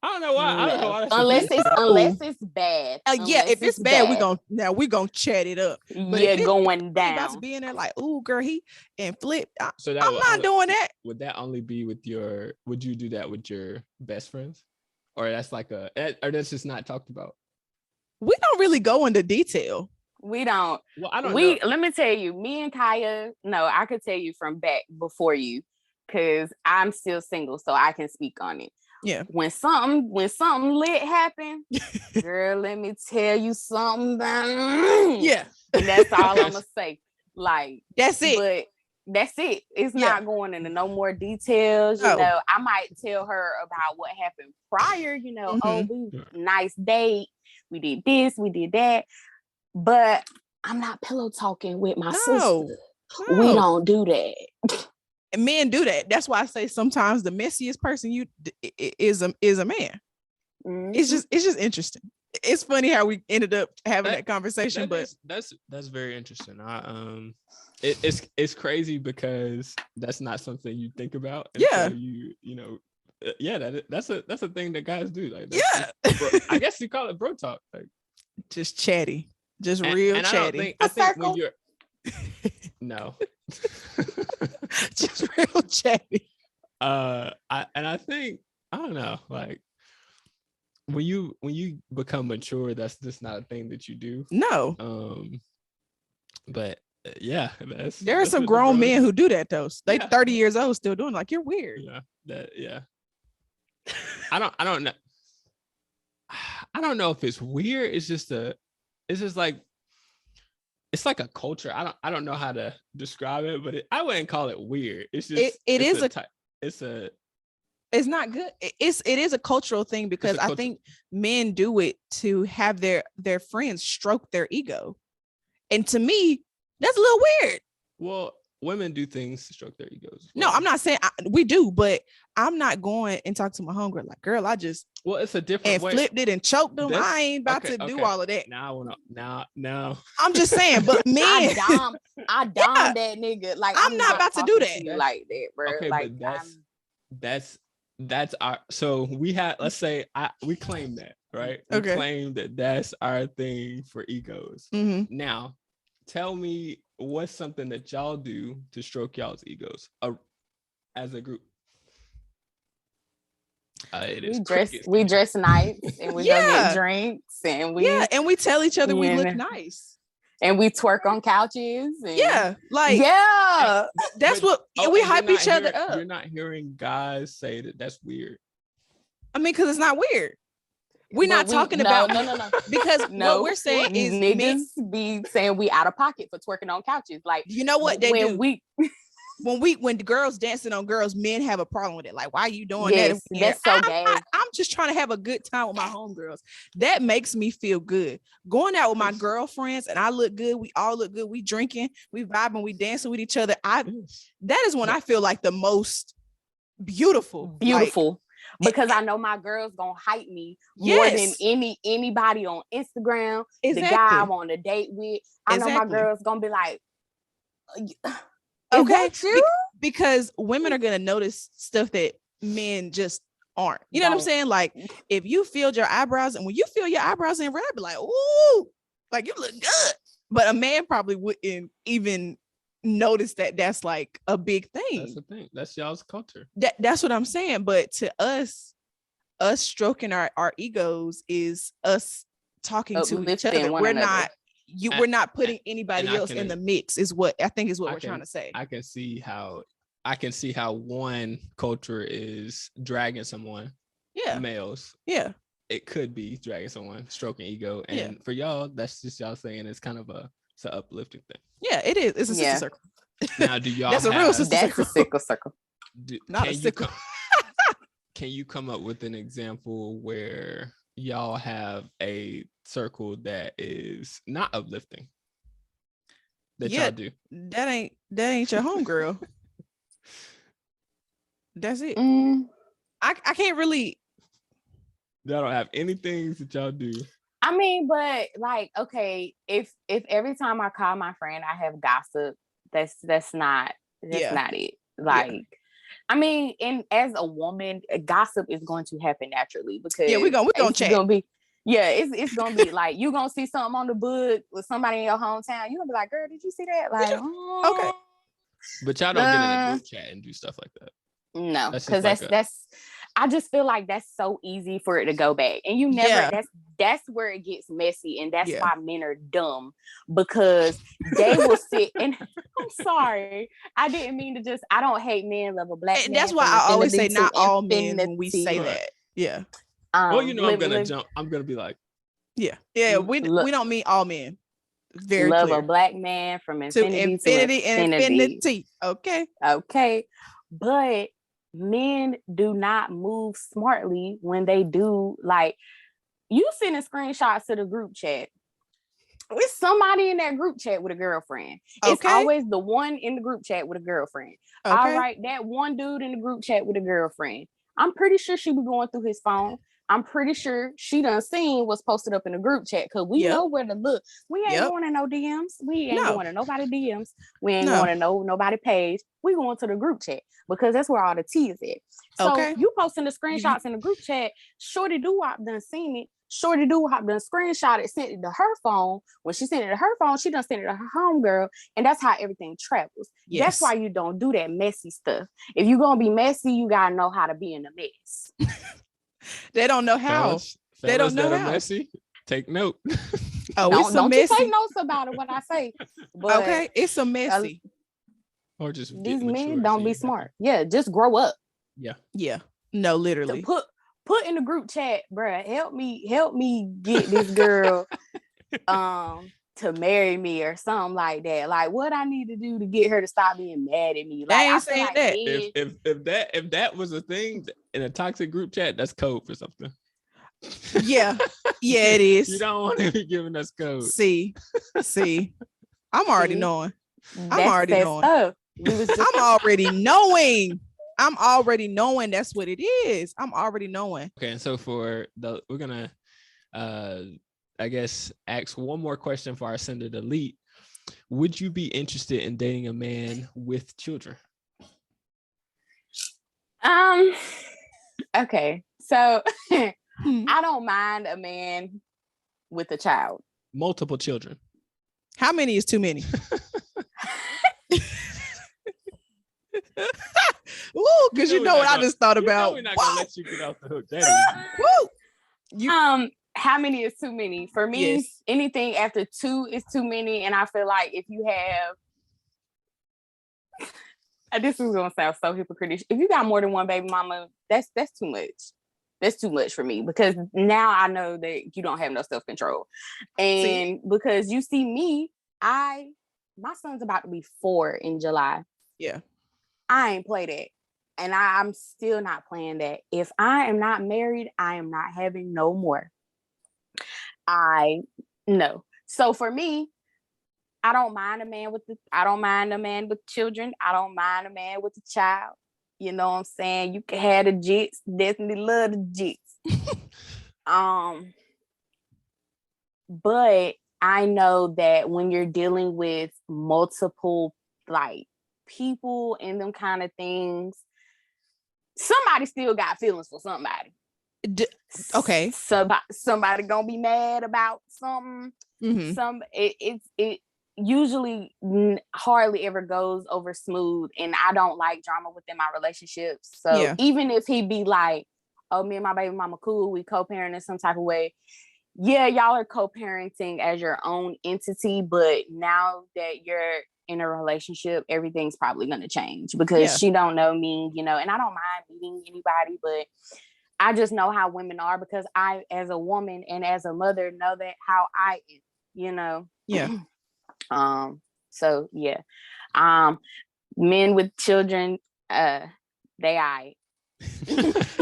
I don't know why. No. I don't know why. Unless it's bad. Yeah, if it's bad, we're gonna chat it up. But going down. About to be in there like, oh girl, he and flip. I'm not not doing that. Would that only be with your? Would you do that with your best friends, or that's like or that's just not talked about? We don't really go into detail. We don't. Well, I don't know. Let me tell you, me and Kaya, no, I could tell you from back before you, because I'm still single, so I can speak on it. Yeah. When something lit happened, girl, let me tell you something. Yeah. And that's all I'm gonna say. Like, that's it. But that's it. It's not going into no more details. You know, I might tell her about what happened prior, oh, nice date. We did this, we did that. But I'm not pillow talking with my sister. No. We don't do that. And men do that. That's why I say sometimes the messiest person is a man. Mm-hmm. It's just interesting. It's funny how we ended up having that conversation, but that's very interesting. It's crazy because that's not something you think about until you Yeah, that's a thing that guys do. Like, Yeah. I guess you call it bro talk. Like, Just chatty. Just and, real and chatty. I think when circle. you're no. Just real chatty. I think I don't know, like when you become mature, that's just not a thing that you do. No. But yeah, There are that's some what the grown bros men do. who do that though. They Yeah. 30 years old still doing like you're weird. Yeah. I don't know. I don't know if it's weird. It's just like it's like a culture. I don't know how to describe it, but I wouldn't call it weird. It's just it's not good. It is a cultural thing because I think men do it to have their friends stroke their ego. And to me, that's a little weird. Well, women do things to stroke their egos. No, I'm not saying we do, but I'm not going and talk to my homegirl like, girl, I just it's a different way. Flipped it and choked them. I ain't about to do all of that. Now I want to. Now. I'm just saying, but men, I dom that nigga. Like I'm not about to do that. To like that, bro. Okay, like, but that's our. So we had. Let's say we claim that, right? We claim that that's our thing for egos. Mm-hmm. Now, tell me what's something that y'all do to stroke y'all's egos as a group. We dress nice and we go get drinks and we tell each other we look nice and we twerk on couches and that's what we hype each other up. You're not hearing guys say that that's weird. I mean, because it's not weird. We're not talking about no. Because what we're saying is niggas be saying we out of pocket for twerking on couches. Like, you know what they do? When the girls dancing on girls, men have a problem with it. Like, why are you doing that? That's so gay. I'm just trying to have a good time with my homegirls. That makes me feel good. Going out with my girlfriends and I look good. We all look good. We drinking, we vibing, we dancing with each other. That is when I feel like the most beautiful. Because I know my girl's gonna hype me more than anybody on Instagram. The guy I'm on a date with. I know my girl's gonna be like, is that you? Because women are gonna notice stuff that men just aren't. You know what I'm saying? Like, if you filled your eyebrows, and when you feel your eyebrows in red, I'd be like, ooh, like you look good. But a man probably wouldn't even notice that that's like a big thing. That's the thing. That's y'all's culture. That's what I'm saying. But to us stroking our egos is us talking to each other. We're not putting anybody else in the mix is what I think is what we're trying to say. I can see how one culture is dragging someone. Yeah. Males. Yeah. It could be dragging someone, stroking ego. And for y'all, that's just y'all saying it's kind of it's an uplifting thing. Yeah, it is. It's a sister circle. Now, do y'all that's a real sister circle. That's a sickle circle. Not a sickle. Can you come up with an example where y'all have a circle that is not uplifting that y'all do? That ain't your homegirl. That's it. I can't really. Y'all don't have any things that y'all do. I mean, but like, okay, if every time I call my friend I have gossip, that's not it. Like, I mean, and as a woman, gossip is going to happen naturally because we're gonna chat. It's gonna be like you gonna see something on the book with somebody in your hometown. You gonna be like, girl, did you see that? Like, okay. But y'all don't get in a group chat and do stuff like that. No, because that's I just feel like that's so easy for it to go back. And you never that's where it gets messy. And that's why men are dumb, because they will sit and I'm sorry. I didn't mean to I don't hate men, love a black man. That's why I always say not all men when we say that. Yeah. Well, you know, I'm gonna be like, we don't mean all men. Very love clear. A black man from infinity to infinity. Okay. But men do not move smartly when they do. Like, you sending screenshots to the group chat. It's somebody in that group chat with a girlfriend. It's always the one in the group chat with a girlfriend. All right, that one dude in the group chat with a girlfriend. I'm pretty sure she be going through his phone. I'm pretty sure she done seen what's posted up in the group chat because we know where to look. We ain't going to no DMs. We ain't going to nobody DMs. We ain't going to nobody page. We going to the group chat because that's where all the tea is at. So you posting the screenshots in the group chat. Shorty Doo-Wop done seen it. Shorty Doo-Wop done screenshot it, sent it to her phone. When she sent it to her phone, she done sent it to her homegirl. And that's how everything travels. Yes. That's why you don't do that messy stuff. If you're going to be messy, you got to know how to be in the mess. They don't know how. Fellas, they don't know how. Messy. Take note. Don't you take notes about it when I say. But okay, it's a messy. Or just these men don't be smart. Yeah, just grow up. Yeah. No, literally. Put in the group chat, bruh. Help me get this girl to marry me or something like that. Like what I need to do to get her to stop being mad at me. Like I ain't saying that. If that was a thing in a toxic group chat, that's code for something. Yeah, it is. You don't want to be giving us code. See, I'm already knowing. I'm already knowing that's what it is. I'm already knowing. Okay, and so we're gonna I guess ask one more question for our Send It Elite. Would you be interested in dating a man with children? Okay, so I don't mind a man with a child. Multiple children. How many is too many? Ooh, because you know what I just thought about. We're not gonna let you get off the hook. Woo! How many is too many? For me, anything after 2 is too many. And I feel like if you have, this is gonna sound so hypocritical. If you got more than one baby mama, that's too much. That's too much for me because now I know that you don't have no self-control. And because you see me, my son's about to be 4 in July. Yeah. I ain't play that. And I'm still not playing that. If I am not married, I am not having no more. I know. So for me, I don't mind a man with children. I don't mind a man with a child. You know what I'm saying? You can have the jits. Definitely love the jits. But I know that when you're dealing with multiple like people and them kind of things, somebody still got feelings for somebody. Okay. Somebody gonna be mad about something. Mm-hmm. It usually hardly ever goes over smooth, and I don't like drama within my relationships. So even if he be like, "Oh, me and my baby mama cool, we co-parent in some type of way," yeah, y'all are co-parenting as your own entity. But now that you're in a relationship, everything's probably gonna change because she don't know me, and I don't mind meeting anybody, but I just know how women are because I, as a woman and as a mother, know that how I am, Yeah. So yeah. Men with children, they aight.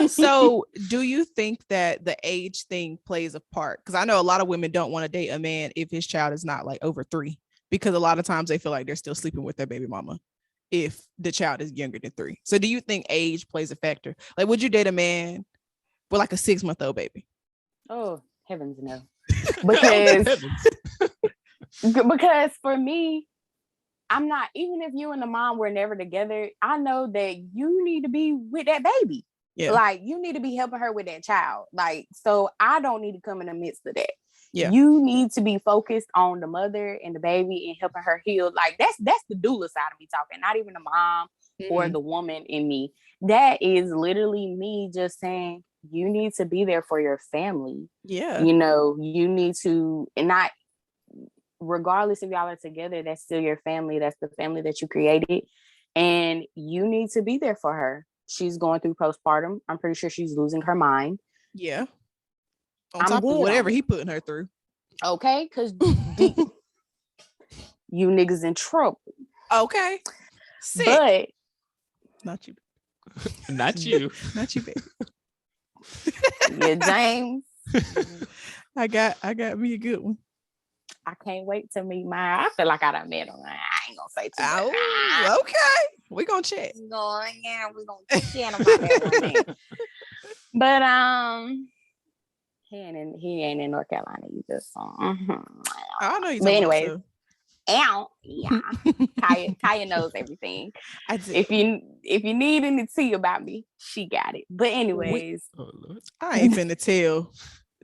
So do you think that the age thing plays a part? Because I know a lot of women don't want to date a man if his child is not like over 3, because a lot of times they feel like they're still sleeping with their baby mama if the child is younger than 3. So do you think age plays a factor? Like, would you date a man with like a 6-month-old baby? Oh, heavens no. Because for me, I'm not, even if you and the mom were never together, I know that you need to be with that baby. Yeah. Like, you need to be helping her with that child. Like, so I don't need to come in the midst of that. Yeah. You need to be focused on the mother and the baby and helping her heal. Like, that's the doula side of me talking, not even the mom or the woman in me. That is literally me just saying, you need to be there for your family. Yeah. You need to, and not, regardless if y'all are together, that's still your family. That's the family that you created. And you need to be there for her. She's going through postpartum. I'm pretty sure she's losing her mind. Yeah. On top of whatever he putting her through. Okay, because you niggas in trouble. Okay. Sick. But not you. Not you. Not you, baby. Yeah, James. I got me a good one. I can't wait to meet mine. I feel like I done met him. I ain't gonna say too much. Oh, okay. We're gonna chat. We're gonna chat about that one. But he ain't in North Carolina. You just I know you're but talking anyways, about yeah. Kaya knows everything. I do. If you need any tea about me, she got it. But anyways, I ain't finna tell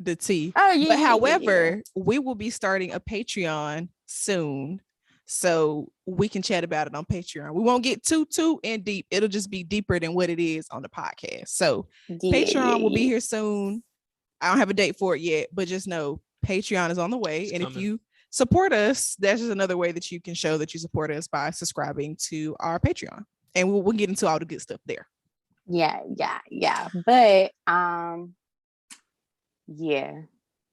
the tea. oh yeah, But yeah, however, we will be starting a Patreon soon. So we can chat about it on Patreon. We won't get too in deep. It'll just be deeper than what it is on the podcast. So Patreon will be here soon. I don't have a date for it yet, but just know Patreon is on the way. And if you support us, that's just another way that you can show that you support us by subscribing to our Patreon. And we'll get into all the good stuff there. Yeah. But yeah,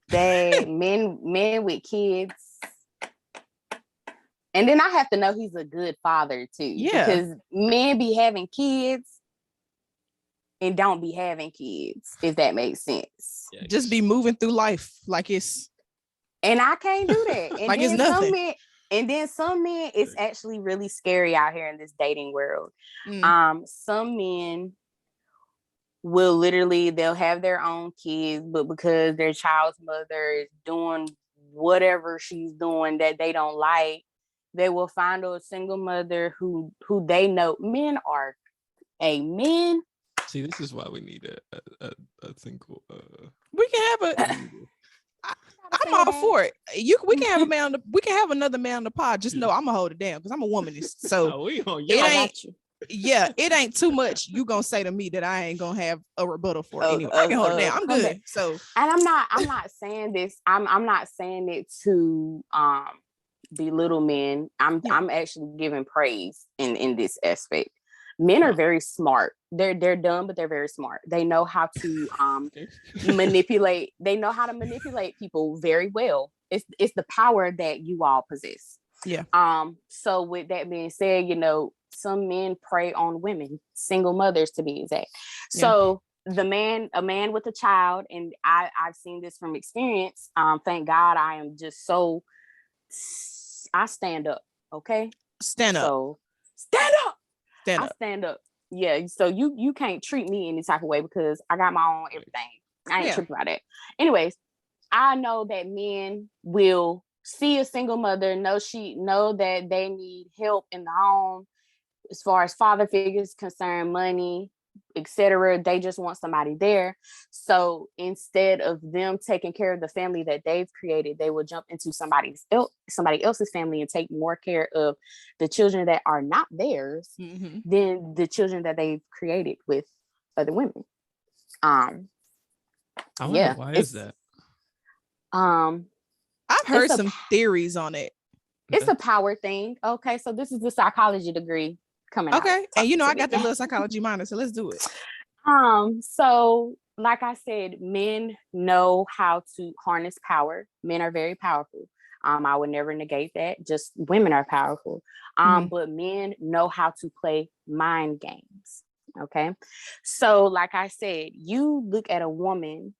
they men with kids. And then I have to know he's a good father too. Yeah. Because men be having kids and don't be having kids, if that makes sense. Yeah, just be moving through life like it's. And I can't do that. And like it's nothing. Some men, it's actually really scary out here in this dating world. Some men will literally, they'll have their own kids, but because their child's mother is doing whatever she's doing that they don't like, they will find a single mother who they know. Men are men. See, this is why we need a single. We can have a. I'm all for it. We can have a man. We can have another man on the pod. Just know I'm gonna hold it down because I'm a womanist. So it ain't too much you gonna say to me that I ain't gonna have a rebuttal for. Anyway, I can hold it down. I'm good. So, and I'm not saying this. I'm not saying it to belittle men. I'm actually giving praise in this aspect. Men are very smart. They're dumb, but they're very smart. They know how to manipulate. They know how to manipulate people very well. It's the power that you all possess. Yeah. So with that being said, some men prey on women, single mothers to be exact. So a man with a child, and I've seen this from experience. Thank God I am just so. I stand up. Okay. Stand up. So stand up. I stand up. Yeah. So you can't treat me any type of way because I got my own everything. I ain't tripping about that. Anyways, I know that men will see a single mother, know that they need help in the home as far as father figures concerned, money, etc. They just want somebody there. So instead of them taking care of the family that they've created, they will jump into somebody else's family and take more care of the children that are not theirs than the children that they've created with other women. I wonder why is that? I've heard some theories on it. It's a power thing. Okay, so this is the psychology degree coming out. Okay, and I got the little psychology minor, so let's do it. So like I said, men know how to harness power. Men are very powerful. I would never negate that. Just women are powerful. But men know how to play mind games. Okay. So like I said, you look at a woman,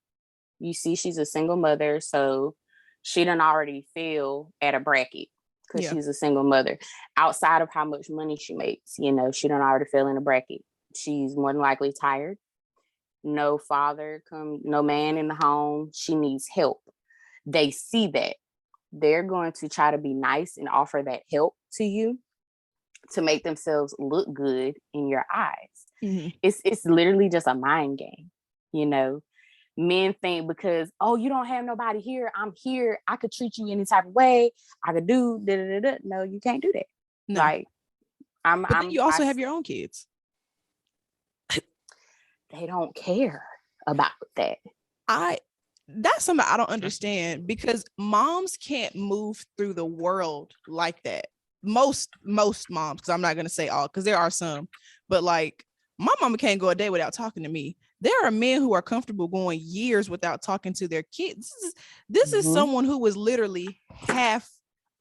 you see she's a single mother, so she done already feel at a bracket because she's a single mother. Outside of how much money she makes, she done already feel in a bracket. She's more than likely tired. No no man in the home. She needs help. They see that. They're going to try to be nice and offer that help to you to make themselves look good in your eyes. It's literally just a mind game, Men think because, you don't have nobody here, I'm here, I could treat you any type of way, I could do da-da-da-da. No, you can't do that. No. Like but then you also have your own kids. They don't care about that. That's something I don't understand, because moms can't move through the world like that. Most moms, because I'm not going to say all, because there are some, but like my mama can't go a day without talking to me. There are men who are comfortable going years without talking to their kids. This is someone who was literally half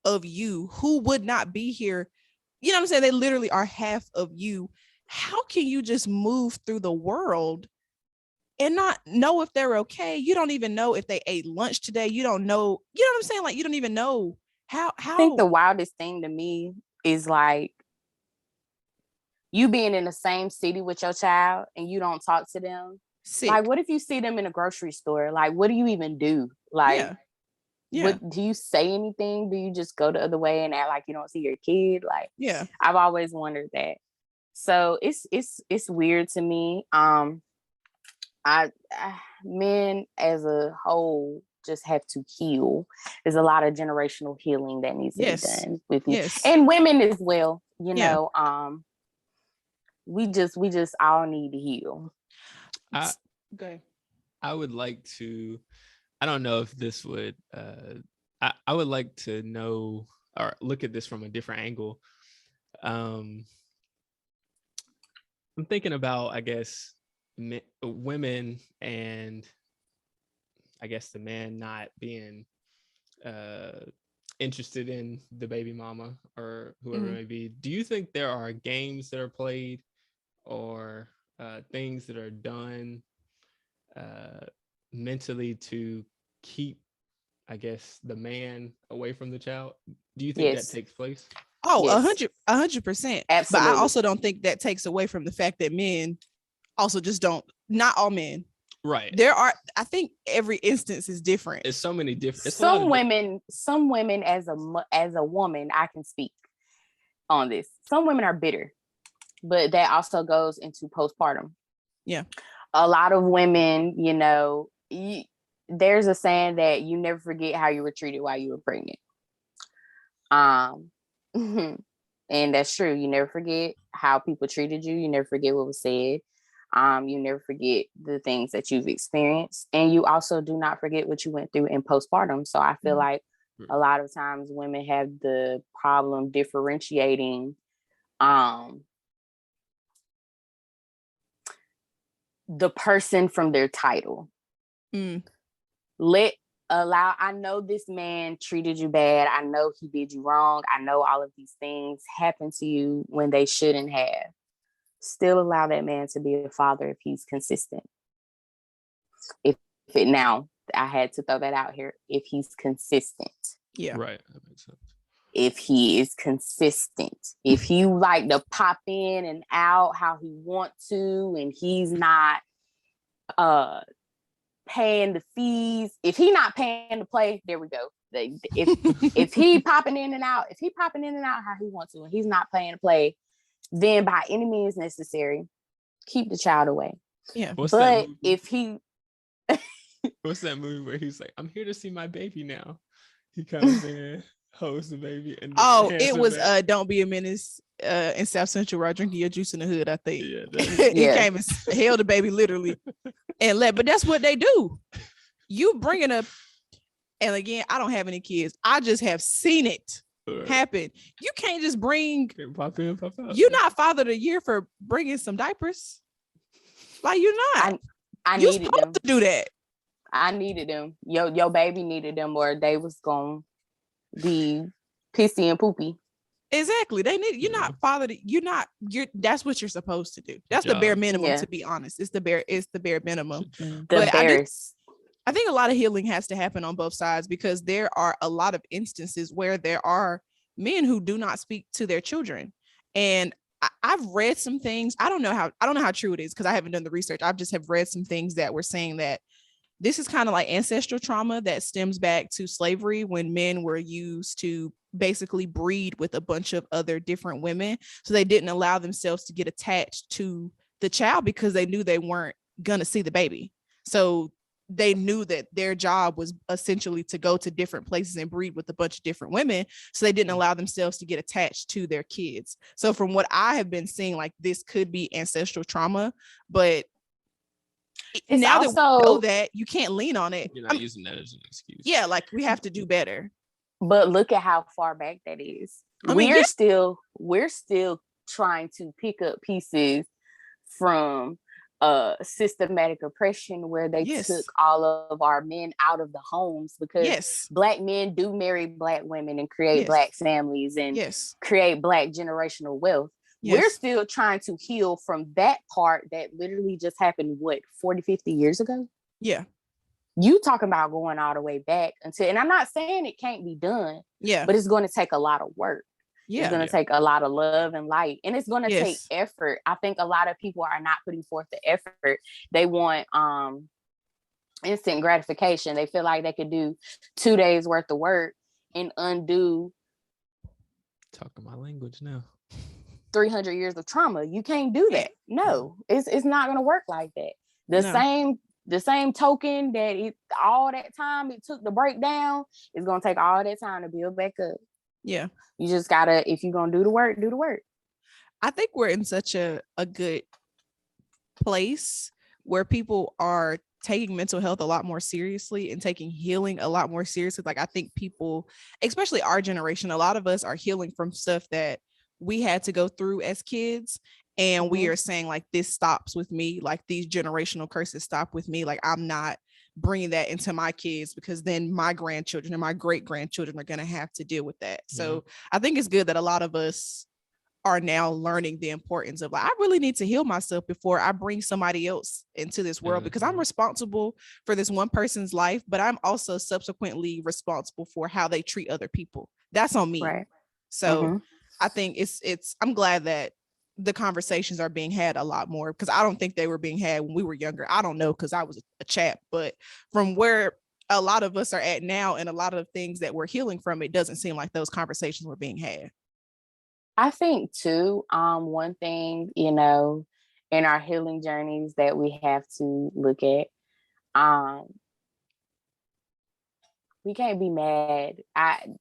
of you, who would not be here. You know what I'm saying? They literally are half of you. How can you just move through the world and not know if they're okay? You don't even know if they ate lunch today. You don't know. You know what I'm saying? Like, you don't even know how. I think the wildest thing to me is like you being in the same city with your child and you don't talk to them, Sick. Like, what if you see them in a grocery store? Like, what do you even do? Like, Yeah. what do you say anything? Do you just go the other way and act like you don't see your kid? Like, Yeah. I've always wondered that. So it's weird to me. I men as a whole just have to heal. There's a lot of generational healing that needs to be done with you, and women as well. You know, we just all need to heal. Okay. I would like to. I don't know if this would. I would like to know or look at this from a different angle. I'm thinking about, I guess, women, and I guess the man not being interested in the baby mama or whoever it may be. Do you think there are games that are played or things that are done mentally to keep, I guess, the man away from the child? Do you think that takes place? Oh, 100%. Absolutely. But I also don't think that takes away from the fact that men also just don't, not all men. Right. There are, I think every instance is different. It's so many different. Some women as a woman, I can speak on this. Some women are bitter, but that also goes into postpartum. Yeah. A lot of women, you know, there's a saying that you never forget how you were treated while you were pregnant. And that's true. You never forget how people treated you. You never forget what was said. You never forget the things that you've experienced. And you also do not forget what you went through in postpartum. So I feel like a lot of times women have the problem differentiating the person from their title. I know this man treated you bad. I know he did you wrong. I know all of these things happened to you when they shouldn't have. Still allow that man to be a father if he's consistent. Now, I had to throw that out here. If he's consistent. Yeah. Right. That makes sense. If he is consistent. If he like to pop in and out how he wants to, and he's not paying the fees. If he not paying to play, there we go. If he popping in and out how he wants to, and he's not paying to play, then by any means necessary, keep the child away. Yeah. But if he what's that movie where he's like, I'm here to see my baby now? He comes in, holds the baby, and it was Don't Be a Menace in South Central where I drink your juice in the hood, I think. He came and held the baby literally and but that's what they do. You bringing up, and again, I don't have any kids. I just have seen it happen. You can't just bring, pop in, pop out. You're not father of the year for bringing some diapers. Like, you're not. I you're needed supposed them to do that. I needed them. Your baby needed them, or they was gonna be pissy and poopy. Exactly. They need, you're not father. That's what you're supposed to do. That's the bare minimum, to be honest. It's the bare minimum. I think a lot of healing has to happen on both sides, because there are a lot of instances where there are men who do not speak to their children. And I've read some things. I don't know how true it is, because I haven't done the research. I've just have read some things that were saying that this is kind of like ancestral trauma that stems back to slavery, when men were used to basically breed with a bunch of other different women. So they didn't allow themselves to get attached to the child because they knew they weren't going to see the baby. So they knew that their job was essentially to go to different places and breed with a bunch of different women. So they didn't allow themselves to get attached to their kids. So from what I have been seeing, like, this could be ancestral trauma, but it's now also, that we know that, you can't lean on it. You're not using that as an excuse. Yeah, like, we have to do better. But look at how far back that is. We're still trying to pick up pieces from systematic oppression, where they took all of our men out of the homes, because Black men do marry Black women and create Black families and create Black generational wealth. We're still trying to heal from that part that literally just happened, 40, 50 years ago? Yeah. You talking about going all the way back until, and I'm not saying it can't be done, but it's going to take a lot of work. It's Yeah. going to take a lot of love and light, and it's going to take Yes. effort. I think a lot of people are not putting forth the effort. They want instant gratification. They feel like they could do 2 days worth of work and undo Talking my language now. 300 years of trauma. You can't do that. No, it's not going to work like that. No. The same token that all that time it took to break down is going to take all that time to build back up. Yeah. You just gotta, if you're going to do the work, do the work. I think we're in such a good place where people are taking mental health a lot more seriously and taking healing a lot more seriously. Like, I think people, especially our generation, a lot of us are healing from stuff that we had to go through as kids. And we are saying, like, this stops with me. Like, these generational curses stop with me. Like, I'm not bringing that into my kids, because then my grandchildren and my great grandchildren are going to have to deal with that. So I think it's good that a lot of us are now learning the importance of, like, I really need to heal myself before I bring somebody else into this world, because I'm responsible for this one person's life, but I'm also subsequently responsible for how they treat other people. That's on me. Right. So I think I'm glad that the conversations are being had a lot more, because I don't think they were being had when we were younger. I don't know, because I was a chap, but from where a lot of us are at now and a lot of things that we're healing from, it doesn't seem like those conversations were being had. I think too, one thing, in our healing journeys that we have to look at, we can't be mad.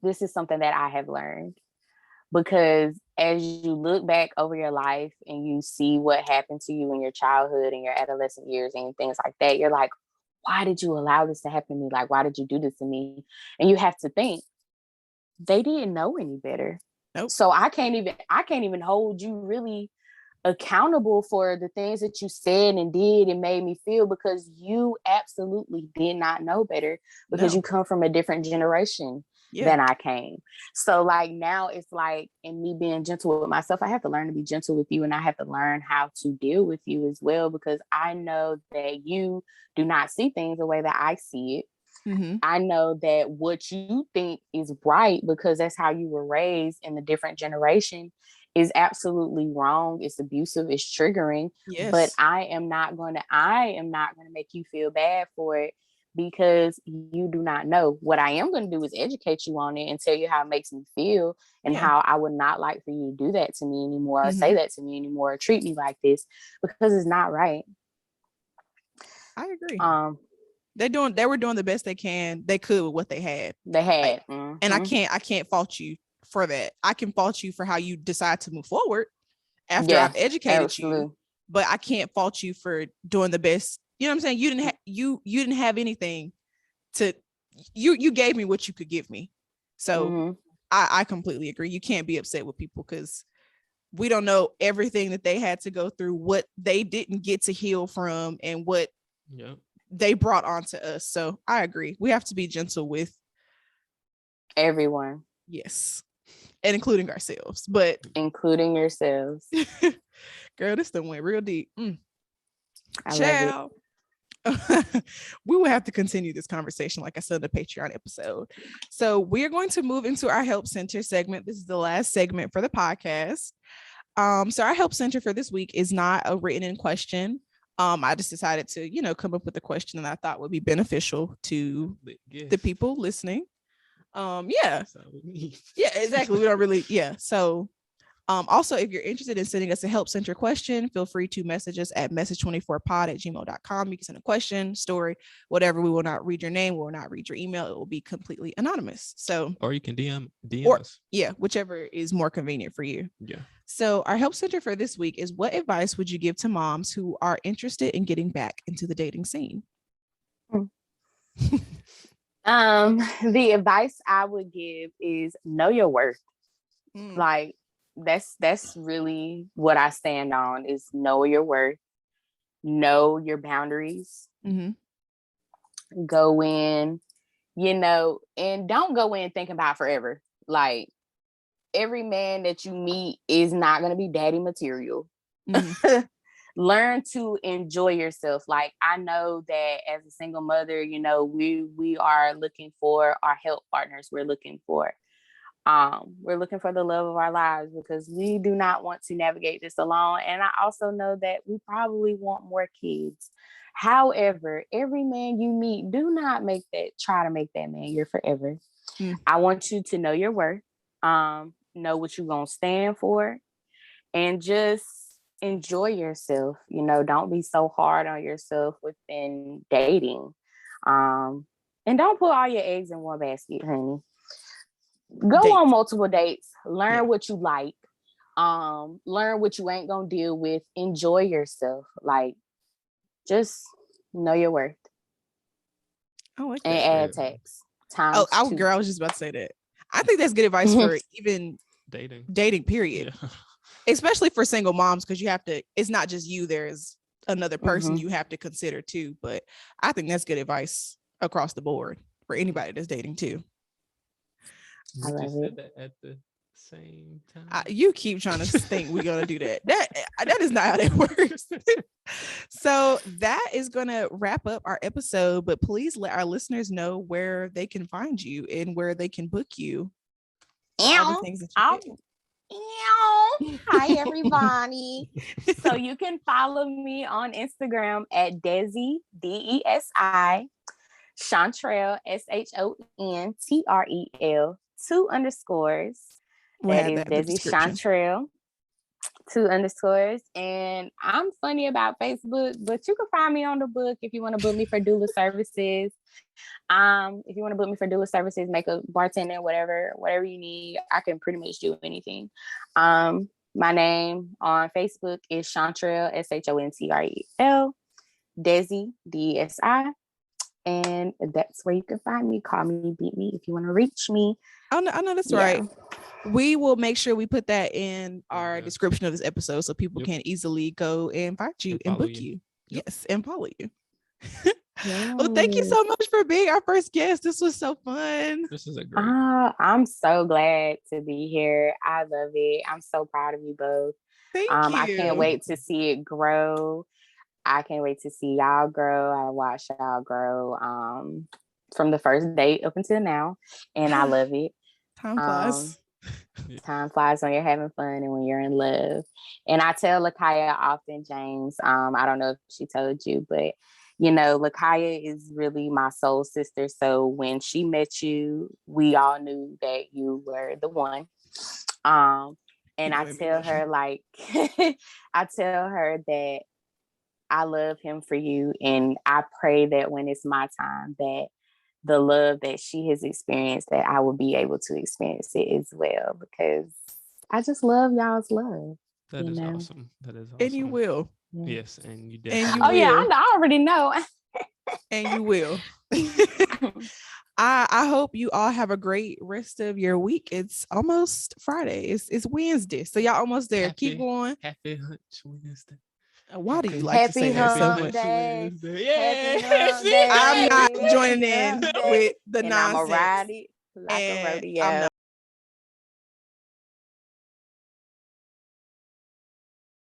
This is something that I have learned, because as you look back over your life and you see what happened to you in your childhood and your adolescent years and things like that, you're like, why did you allow this to happen to me? Like, why did you do this to me? And you have to think, they didn't know any better. Nope. So I can't even hold you really accountable for the things that you said and did and made me feel, because you absolutely did not know better, because you come from a different generation than I came. So, like, now it's like, in me being gentle with myself, I have to learn to be gentle with you, and I have to learn how to deal with you as well, because I know that you do not see things the way that I see it. I know that what you think is right, because that's how you were raised in the different generation, is absolutely wrong. It's abusive. It's triggering. But I am not going to make you feel bad for it, because you do not know. What I am going to do is educate you on it and tell you how it makes me feel, and how I would not like for you to do that to me anymore, or say that to me anymore, or treat me like this, because it's not right. I agree. They were doing the best they could with what they had. And I can't fault you for that. I can fault you for how you decide to move forward after I've educated you, but I can't fault you for doing the best. You know what I'm saying? You didn't have anything to, you gave me what you could give me. So I completely agree. You can't be upset with people, because we don't know everything that they had to go through, what they didn't get to heal from, and what they brought onto us. So I agree. We have to be gentle with everyone. Yes. And including ourselves, but including yourselves. Girl, this done went real deep. Ciao. We will have to continue this conversation, like I said, in the Patreon episode. So we are going to move into our Help Center segment. This is the last segment for the podcast. So our Help Center for this week is not a written in question. I just decided to, come up with a question that I thought would be beneficial to the people listening. Yeah, exactly. We don't really, So, also, if you're interested in sending us a Help Center question, feel free to message us at message24pod@gmail.com. You can send a question, story, whatever. We will not read your name. We will not read your email. It will be completely anonymous. So, or you can DM us. Yeah, whichever is more convenient for you. Yeah. So our Help Center for this week is, what advice would you give to moms who are interested in getting back into the dating scene? The advice I would give is know your worth. Like, that's really what I stand on, is know your worth, know your boundaries, go in, and don't go in thinking about forever. Like, every man that you meet is not going to be daddy material. Learn to enjoy yourself. Like, I know that as a single mother, we are looking for our help partners. We're looking for We're looking for the love of our lives because we do not want to navigate this alone. And I also know that we probably want more kids. However, every man you meet, do not try to make that man your forever. I want you to know your worth, know what you're going to stand for, and just enjoy yourself. Don't be so hard on yourself within dating. And don't put all your eggs in one basket, honey. Go on multiple dates, learn what you like, learn what you ain't gonna deal with, enjoy yourself. Like, just know your worth. I like and that. add text. Girl, I was just about to say that. I think that's good advice for even dating period. Yeah. Especially for single moms, because it's not just you, there's another person you have to consider too. But I think that's good advice across the board for anybody that's dating too. I just said that at the same time. You keep trying to think we're gonna do that. That is not how that works. So that is gonna wrap up our episode. But please let our listeners know where they can find you and where they can book you. All the things that you do. Hi everybody. So you can follow me on Instagram at Desi DESI Chantrell SHONTREL 2 underscores. That is Desi Chantrell 2 underscores. And I'm funny about Facebook, but you can find me on the book if you want to book me for doula services. If you want to book me for doula services, makeup, bartender, whatever you need, I can pretty much do anything. My name on Facebook is Chantrell SHONTREL Desi DESI. And that's where you can find me. Call me, beat me if you want to reach me. I know that's right. We will make sure we put that in our description of this episode so people can easily go and find you and book you. Yes, and follow you. Well, thank you so much for being our first guest. This was so fun. This is a great. I'm so glad to be here. I love it. I'm so proud of you both. Thank you. I can't wait to see it grow. I can't wait to see y'all grow. I watch y'all grow from the first date up until now, and I love it. Time flies. Time flies when you're having fun and when you're in love. And I tell Lakhia often, James, I don't know if she told you, but Lakhia is really my soul sister. So when she met you, we all knew that you were the one. And I tell her I tell her that I love him for you. And I pray that when it's my time, that the love that she has experienced, that I will be able to experience it as well, because I just love y'all's love. That is awesome. That is awesome. And you will. Yes, and you definitely will. Yeah, I already know. And you will. I hope you all have a great rest of your week. It's almost Friday. It's Wednesday. So y'all almost there. Keep going. Happy Hunch Wednesday. Why do you like to say that so much? Yeah. I'm not joining in with the nonsense. I'm a ride it like a rodeo.